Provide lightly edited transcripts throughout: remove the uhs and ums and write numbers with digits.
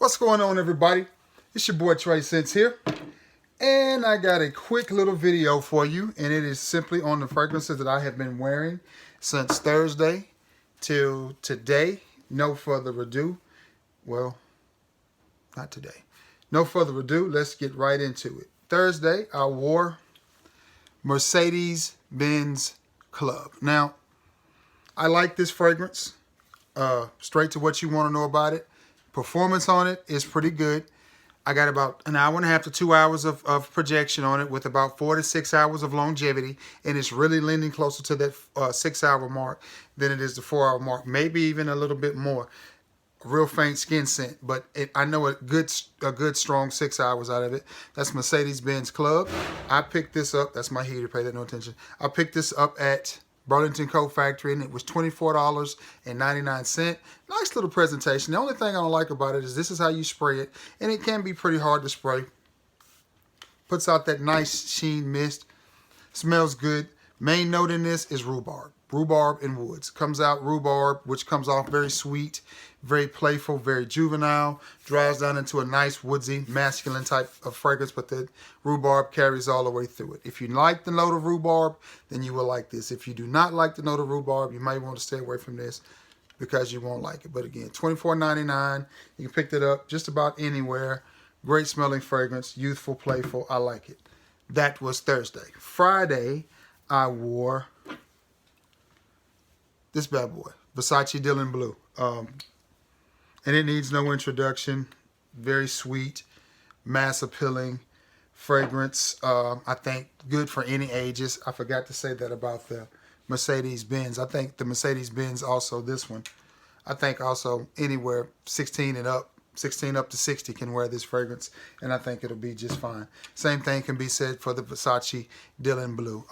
What's going on, everybody? It's your boy Trey Sense here, and I got a quick little video for you, and it is simply on the fragrances that I have been wearing since Thursday till today. No further ado. Well, not today. No further ado, let's get right into it. Thursday, I wore Mercedes Benz Club. Now, I like this fragrance. Straight to what you want to know about it. Performance on it is pretty good. I got about an hour and a half to 2 hours of projection on it with about 4 to 6 hours of longevity. And it's really leaning closer to that 6 hour mark than it is the 4 hour mark. Maybe even a little bit more. A real faint skin scent. But I know a good strong 6 hours out of it. That's Mercedes-Benz Club. I picked this up. That's my heater. Pay that no attention. I picked this up at Burlington Coat Factory, and it was $24.99. Nice little presentation. The only thing I don't like about it is this is how you spray it, and it can be pretty hard to spray. Puts out that nice sheen mist. Smells good. Main note in this is rhubarb. Rhubarb and woods. Comes out rhubarb, which comes off very sweet, very playful, very juvenile. Dries down into a nice woodsy, masculine type of fragrance, but the rhubarb carries all the way through it. If you like the note of rhubarb, then you will like this. If you do not like the note of rhubarb, you might want to stay away from this because you won't like it. But again, $24.99. You can pick it up just about anywhere. Great smelling fragrance, youthful, playful. I like it. That was Thursday. Friday, I wore this bad boy, Versace Dylan Blue. And it needs no introduction. Very sweet, mass appealing fragrance. I think good for any ages. I forgot to say that about the Mercedes-Benz. I think the Mercedes-Benz also, this one, I think also anywhere 16 and up, 16 up to 60 can wear this fragrance, and I think it'll be just fine. Same thing can be said for the Versace Dylan Blue.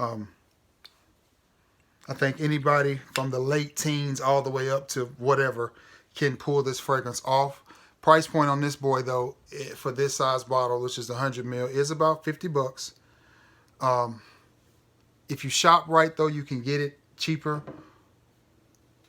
I think anybody from the late teens all the way up to whatever can pull this fragrance off. Price point on this boy, though, for this size bottle, which is 100 ml, is about 50 bucks. If you shop right, though, you can get it cheaper.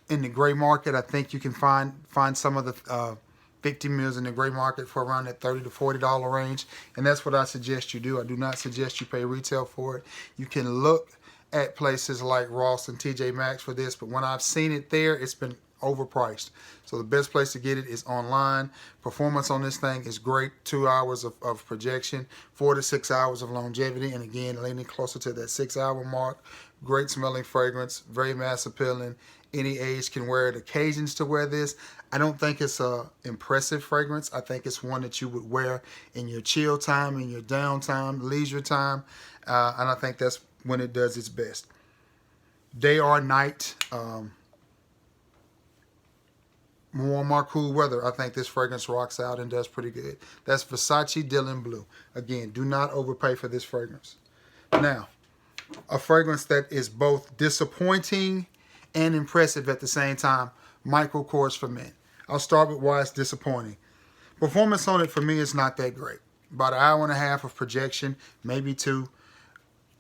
In the gray market, I think you can find some of the 50 mils in the gray market for around that $30 to $40 range. And that's what I suggest you do. I do not suggest you pay retail for it. You can look at places like Ross and TJ Maxx for this, but when I've seen it there, it's been overpriced. So the best place to get it is online. Performance on this thing is great. 2 hours of projection, 4 to 6 hours of longevity, and again, leaning closer to that 6 hour mark. Great smelling fragrance, very mass appealing. Any age can wear it. Occasions to wear this. I don't think it's a impressive fragrance. I think it's one that you would wear in your chill time, in your downtime, leisure time, and I think that's when it does its best. Day or night, warm or cool weather, I think this fragrance rocks out and does pretty good. That's Versace Dylan Blue. Again, do not overpay for this fragrance. Now, a fragrance that is both disappointing and impressive at the same time, Michael Kors for Men. I'll start with why it's disappointing. Performance on it for me is not that great. About an hour and a half of projection, maybe 2.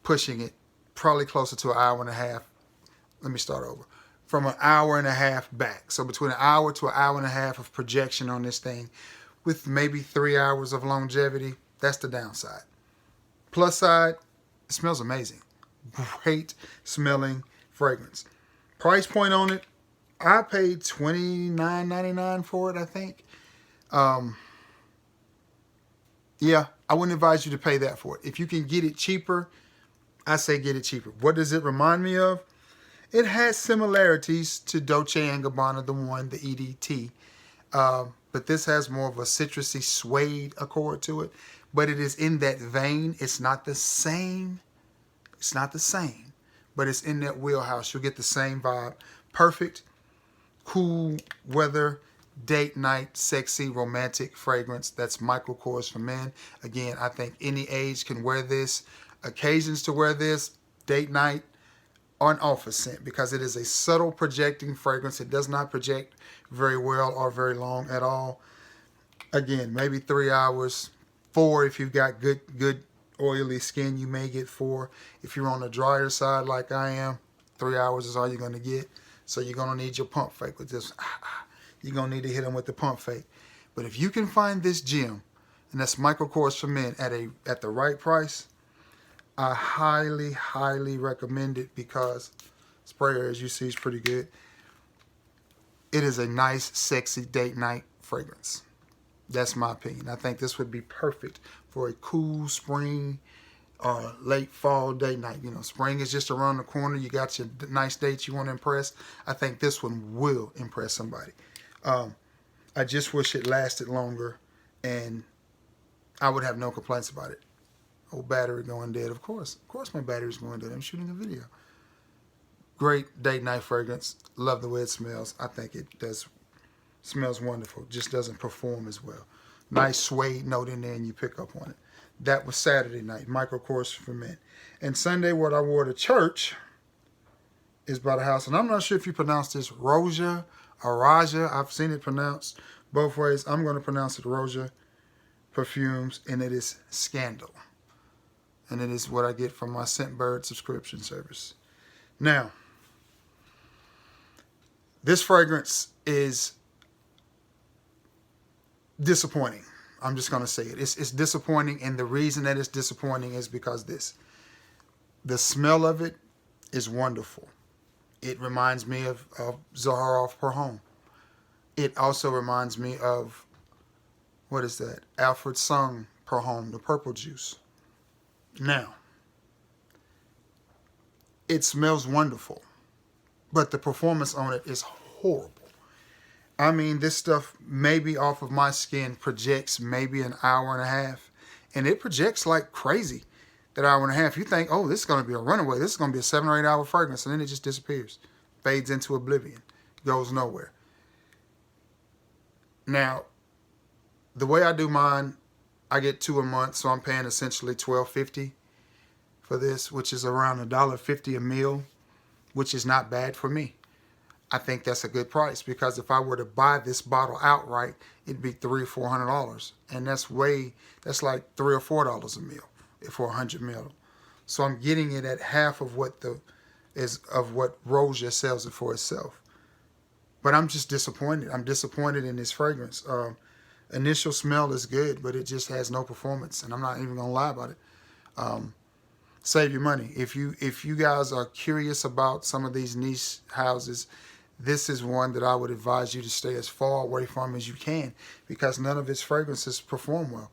Pushing it probably closer to an hour and a half. Let me start over. From an hour and a half back. So between an hour to an hour and a half of projection on this thing with maybe 3 hours of longevity. That's the downside. Plus side, it smells amazing. Great smelling fragrance. Price point on it, I paid $29.99 for it, I think. Yeah, I wouldn't advise you to pay that for it. If you can get it cheaper, I say get it cheaper. What does it remind me of? It has similarities to Dolce & Gabbana, the one, the EDT. But this has more of a citrusy suede accord to it. But it is in that vein. It's not the same. It's not the same. But it's in that wheelhouse. You'll get the same vibe. Perfect, cool weather, date night, sexy, romantic fragrance. That's Michael Kors for Men. Again, I think any age can wear this. Occasions to wear this, date night, or an office scent, because it is a subtle projecting fragrance. It does not project very well or very long at all. Again, maybe 3 hours, 4 if you've got good oily skin, you may get 4. If you're on the drier side like I am, 3 hours is all you're going to get. So you're going to need your pump fake with this. You're going to need to hit them with the pump fake. But if you can find this gem, and that's Michael Kors for Men at the right price, I highly, highly recommend it because sprayer, as you see, is pretty good. It is a nice, sexy date night fragrance. That's my opinion. I think this would be perfect for a cool spring or late fall date night. You know, spring is just around the corner. You got your nice dates you want to impress. I think this one will impress somebody. I just wish it lasted longer, and I would have no complaints about it. Oh, battery going dead. Of course my battery's going dead. I'm shooting a video. Great date night fragrance. Love the way it smells. I think it smells wonderful. Just doesn't perform as well. Nice suede note in there and you pick up on it. That was Saturday night. Michael Kors for Men. And Sunday, what I wore to church is by the house. And I'm not sure if you pronounce this Roja or Roja. I've seen it pronounced both ways. I'm going to pronounce it Roja Perfumes. And it is Scandal. And it is what I get from my Scentbird subscription service. Now, this fragrance is disappointing. I'm just going to say it. It's disappointing, and the reason that it's disappointing is because the smell of it is wonderful. It reminds me of Zaharoff Per Home. It also reminds me of, what is that? Alfred Sung Per Home, the purple juice. Now, it smells wonderful, but the performance on it is horrible. I mean, this stuff maybe off of my skin projects maybe an hour and a half, and it projects like crazy. That hour and a half, you think, oh, this is going to be a runaway. This is going to be a 7 or 8 hour fragrance, and then it just disappears, fades into oblivion, goes nowhere. Now, the way I do mine, I get 2 a month, so I'm paying essentially $12.50 for this, which is around $1.50 a meal, which is not bad for me. I think that's a good price because if I were to buy this bottle outright, it'd be $300 or $400, and that's like $3 or $4 a meal for 100 ml. So I'm getting it at half of what what Roja sells it for itself. But I'm just disappointed. I'm disappointed in this fragrance. Initial smell is good, but it just has no performance, and I'm not even gonna lie about it. Save your money. If you guys are curious about some of these niche houses, this is one that I would advise you to stay as far away from as you can because none of its fragrances perform well.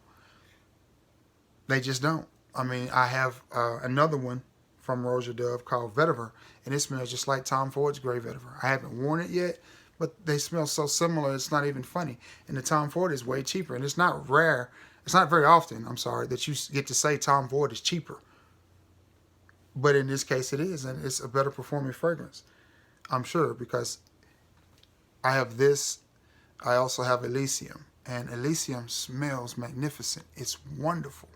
They just don't. I mean, I have another one from Roja Dove called Vetiver, and it smells just like Tom Ford's Gray Vetiver. I haven't worn it yet, but they smell so similar, it's not even funny. And the Tom Ford is way cheaper, and it's not rare. It's not very often, I'm sorry, that you get to say Tom Ford is cheaper. But in this case, it is, and it's a better performing fragrance. I'm sure, because I have this. I also have Elysium, and Elysium smells magnificent. It's wonderful,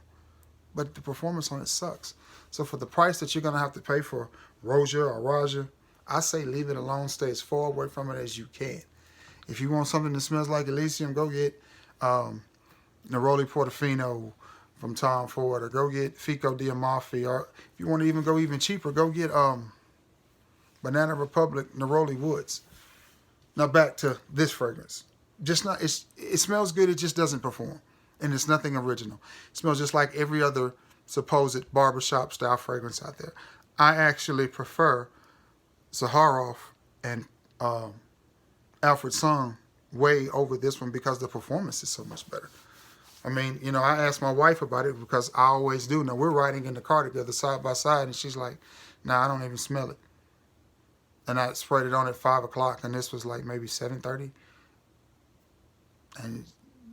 but the performance on it sucks. So for the price that you're going to have to pay for Roja or Roja, I say leave it alone. Stay as far away from it as you can. If you want something that smells like Elysium, go get Neroli Portofino from Tom Ford, or go get Fico di Amalfi, or if you want to even go even cheaper, go get Banana Republic Neroli Woods. Now back to this fragrance. It smells good, it just doesn't perform. And it's nothing original. It smells just like every other supposed barbershop style fragrance out there. I actually prefer Zaharoff and Alfred Sung way over this one because the performance is so much better. I mean, you know, I asked my wife about it because I always do. Now, we're riding in the car together side by side, and she's like, nah, I don't even smell it. And I sprayed it on at 5 o'clock, and this was like maybe 7:30. And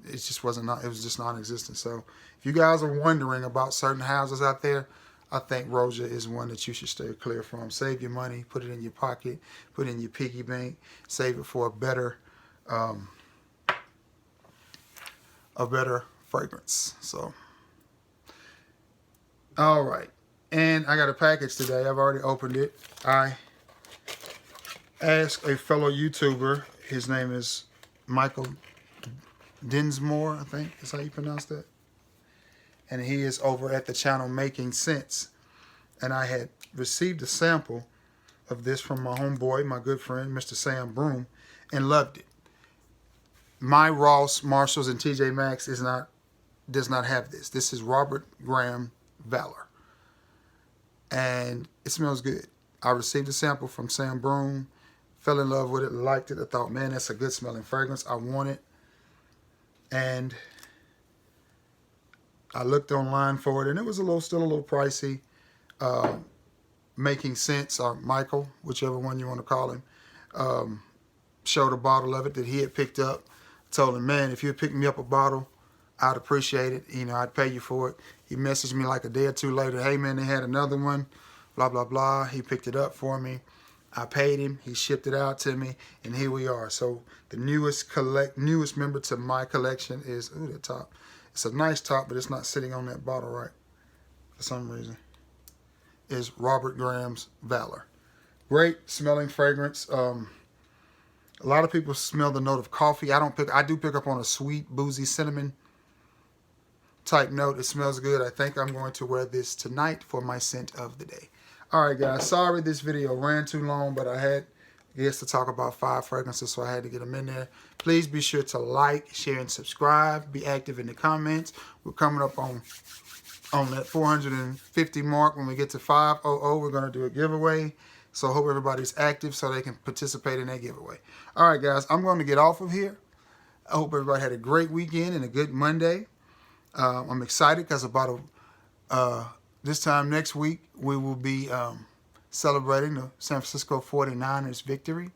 it just wasn't, it was just non-existent. So if you guys are wondering about certain houses out there, I think Roja is one that you should stay clear from. Save your money, put it in your pocket, put it in your piggy bank, save it for a better fragrance. So, all right. And I got a package today. I've already opened it. I asked a fellow YouTuber, his name is Michael Dinsmore, I think is how you pronounce that. And he is over at the channel Making Sense. And I had received a sample of this from my homeboy, my good friend, Mr. Sam Broom, and loved it. my Ross, Marshalls, and TJ Maxx does not have this. This is Robert Graham Valor, and it smells good. I received a sample from Sam Broom, fell in love with it, liked it. I thought, man, that's a good smelling fragrance. I want it, and I looked online for it, and it was still a little pricey. Making Sense, or Michael, whichever one you want to call him, showed a bottle of it that he had picked up. Told him, man, if you'd pick me up a bottle, I'd appreciate it. You know, I'd pay you for it. He messaged me like a day or two later, hey, man, they had another one, blah, blah, blah. He picked it up for me. I paid him. He shipped it out to me, and here we are. So the newest member to my collection is, ooh, the top. It's a nice top, but it's not sitting on that bottle right for some reason. Is Robert Graham's Valor. Great smelling fragrance. A lot of people smell the note of coffee. I do pick up on a sweet, boozy cinnamon type note. It smells good. I think I'm going to wear this tonight for my scent of the day. All right, guys. Sorry this video ran too long, but I had, to talk about 5 fragrances, so I had to get them in there. Please be sure to like, share, and subscribe. Be active in the comments. We're coming up on that 450 mark. When we get to 500, we're going to do a giveaway. So I hope everybody's active so they can participate in that giveaway. All right, guys, I'm going to get off of here. I hope everybody had a great weekend and a good Monday. I'm excited because about this time next week, we will be celebrating the San Francisco 49ers victory.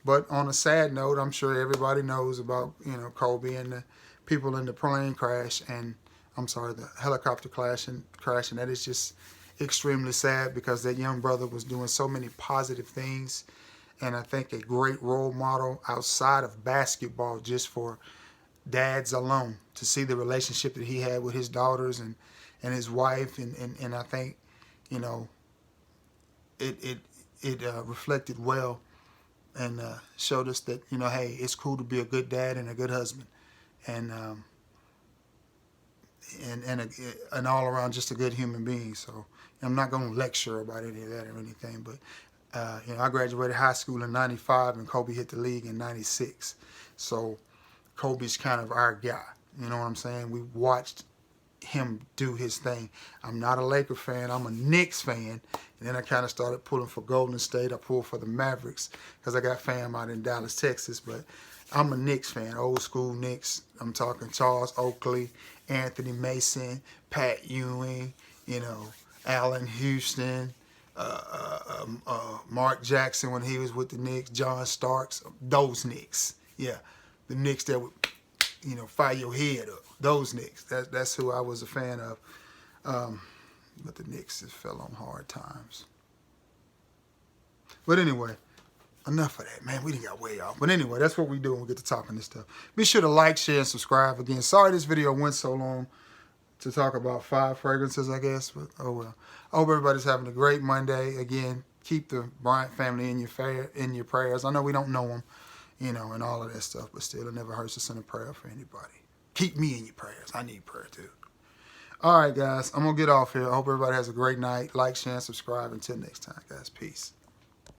But on a sad note, I'm sure everybody knows about, Kobe and the people in the plane crash, and the helicopter crash, and that is just extremely sad because that young brother was doing so many positive things, and I think a great role model outside of basketball, just for dads alone, to see the relationship that he had with his daughters and his wife, and I think, it reflected well and showed us that, hey, it's cool to be a good dad and a good husband, and all around just a good human being. So I'm not going to lecture about any of that or anything, but I graduated high school in '95 and Kobe hit the league in '96. So Kobe's kind of our guy. You know what I'm saying? We watched him do his thing. I'm not a Laker fan. I'm a Knicks fan. And then I kind of started pulling for Golden State. I pulled for the Mavericks because I got fam out in Dallas, Texas. But I'm a Knicks fan, old school Knicks. I'm talking Charles Oakley, Anthony Mason, Pat Ewing, Allen Houston, Mark Jackson when he was with the Knicks, John Starks, those Knicks. Yeah, the Knicks that would, fire your head up. Those Knicks. That's who I was a fan of. But the Knicks just fell on hard times. But anyway, enough of that, man. We done got way off. But anyway, that's what we do when we get to talking this stuff. Be sure to like, share, and subscribe. Again, sorry this video went so long to talk about 5 fragrances, I guess. But oh well. I hope everybody's having a great Monday. Again, keep the Bryant family in your prayers. I know we don't know them, and all of that stuff. But still, it never hurts to send a prayer for anybody. Keep me in your prayers. I need prayer too. All right, guys. I'm going to get off here. I hope everybody has a great night. Like, share, and subscribe. Until next time, guys. Peace.